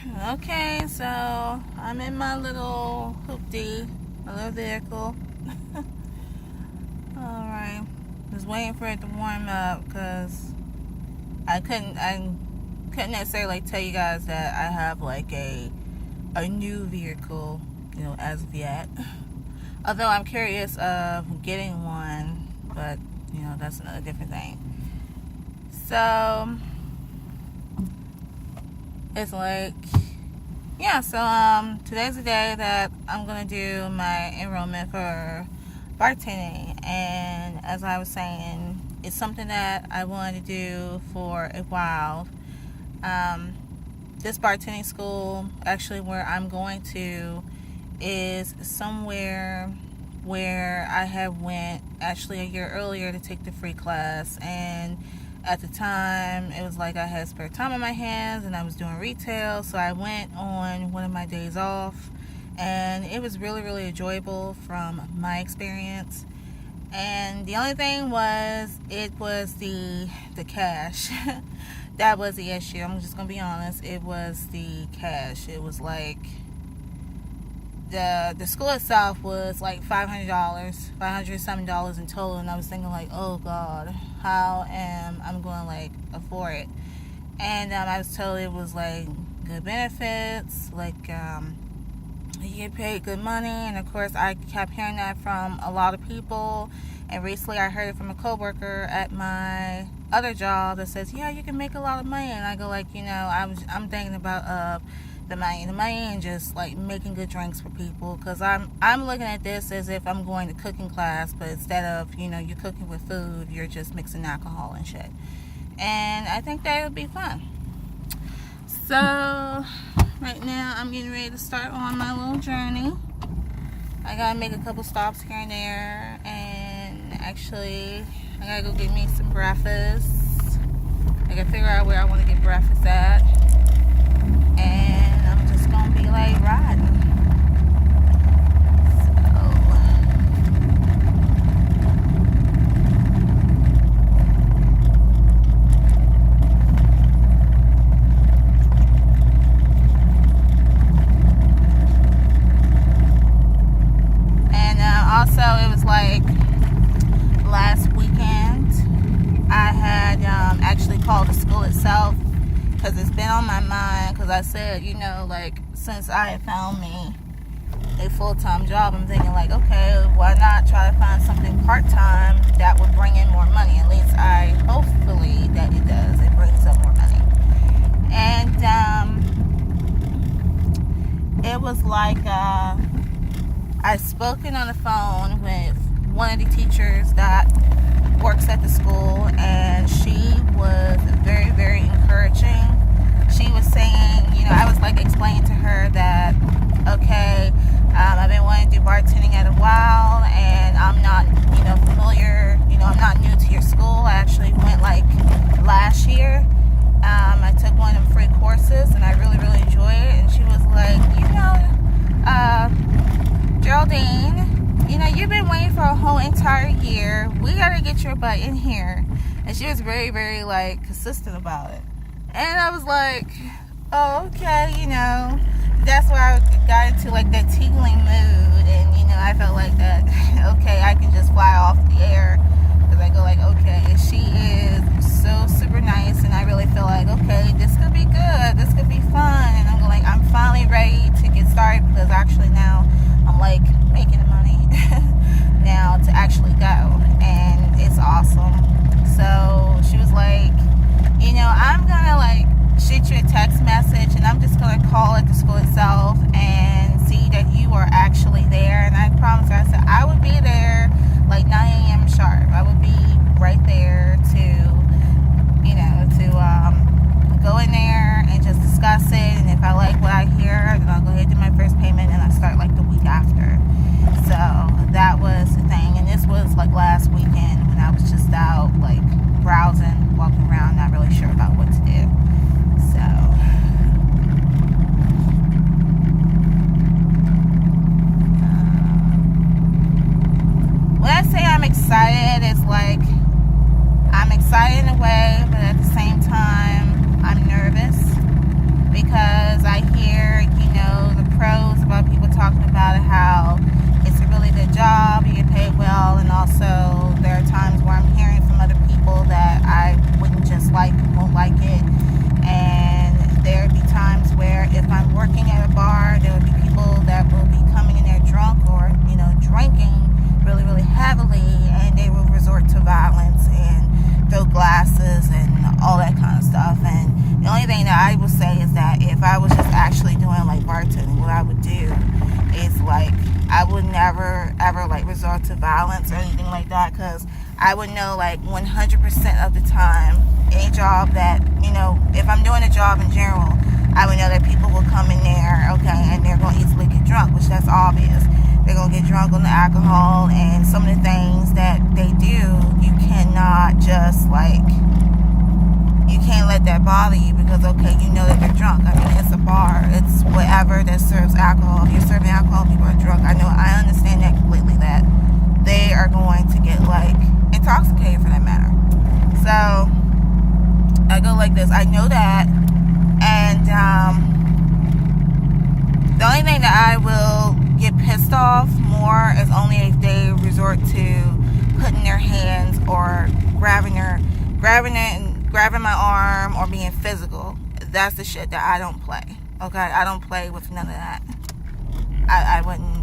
Okay, so I'm in my little hoopty, my little vehicle. Alright, just waiting for it to warm up because I couldn't necessarily tell you guys that I have like a new vehicle, as of yet. Although I'm curious of getting one, but that's another different thing. So it's like, yeah, so today's the day that I'm gonna do my enrollment for bartending, and as I was saying, it's something that I wanted to do for a while. This bartending school, actually where I'm going to, is somewhere where I have went actually a year earlier to take the free class, and at the time it was like I had spare time on my hands and I was doing retail, so I went on one of my days off, and it was really, really enjoyable from my experience. And the only thing was, it was the cash. That was the issue. I'm just gonna be honest, it was the cash. It was like the school itself was like $500 in total, and I was thinking like, oh god, how am I going to like afford it? And I was told it was like good benefits, like you get paid good money, and of course I kept hearing that from a lot of people. And recently I heard it from a coworker at my other job that says, yeah, you can make a lot of money. And I go like, I'm thinking about the money and just like making good drinks for people, because I'm looking at this as if I'm going to cooking class, but instead of you're cooking with food, you're just mixing alcohol and shit. And I think that would be fun. So right now I'm getting ready to start on my little journey. I gotta make a couple stops here and there, and actually I gotta go get me some breakfast. I gotta figure out where I want to get breakfast at, and I'm just gonna be like riding. Also, it was like last weekend I had actually called the school itself, because it's been on my mind, because I said, like, since I had found me a full-time job, I'm thinking like, okay, why not try to find something part-time that would bring in more money? At least hopefully that it does, it brings up more money. And it was like I'd spoken on the phone with one of the teachers that works at the school, and she was very, very encouraging. She was saying, I was like explaining to her that, okay, I've been wanting to do bartending at a while, and I'm not, familiar, I'm not new to your school. I actually went like last year. I took one of them free courses, and I really, really enjoyed it. And she was like, Geraldine, you've been waiting for a whole entire year. We gotta get your butt in here. And she was very, very like consistent about it. And I was like, oh, okay, that's why I got into like that tingling mood, and I felt like that, okay, I can just fly off the air, because I go like, okay, she is so super nice, and I really feel like, okay, this could be good, this could be fun, and I'm like, I'm finally ready to get started, because actually now I'm like making the money now to actually go, and it's awesome. So she was like, I'm gonna like shoot you a text message, and I'm just gonna call at the school itself and see that you are actually there. And I promised her, I said I would be there like 9 a.m. sharp. I would be right there to go in there and just discuss it, and if I like what I hear, then I'll go ahead and do my first payment, and I start like the week after. So that was the thing, and this was like last weekend when I was just out like browsing, walking around, not really sure about what to do. So when I say I'm excited, it's like I'm excited in a way, but at the same time I'm nervous. talking about how it's a really good job, you get paid well, and also there are times where I'm hearing from other people that I wouldn't just like, won't like it. And there would be times where if I'm working at a bar, there would be people that will be coming in there drunk or, drinking really, really heavily, and they will resort to violence and throw glasses and all that kind of stuff. And the only thing that I would say is that if I was just actually doing like bartending, what I would do is like, I would never ever like resort to violence or anything like that, because I would know like 100% of the time, any job that, if I'm doing a job in general, I would know that people will come in there, okay, and they're going to easily get drunk, which that's obvious. They're going to get drunk on the alcohol, and some of the things that they do, you cannot just like, you can't let that bother you, because okay, you know that they're drunk. I mean, it's a bar, it's whatever that serves alcohol. If you're serving alcohol, people are drunk. I understand that completely, that they are going to get like intoxicated for that matter. So I go like this, I know that. And the only thing that I will get pissed off more is only if they resort to putting their hands or grabbing my arm or being physical. That's the shit that I don't play. Okay, I don't play with none of that. I wouldn't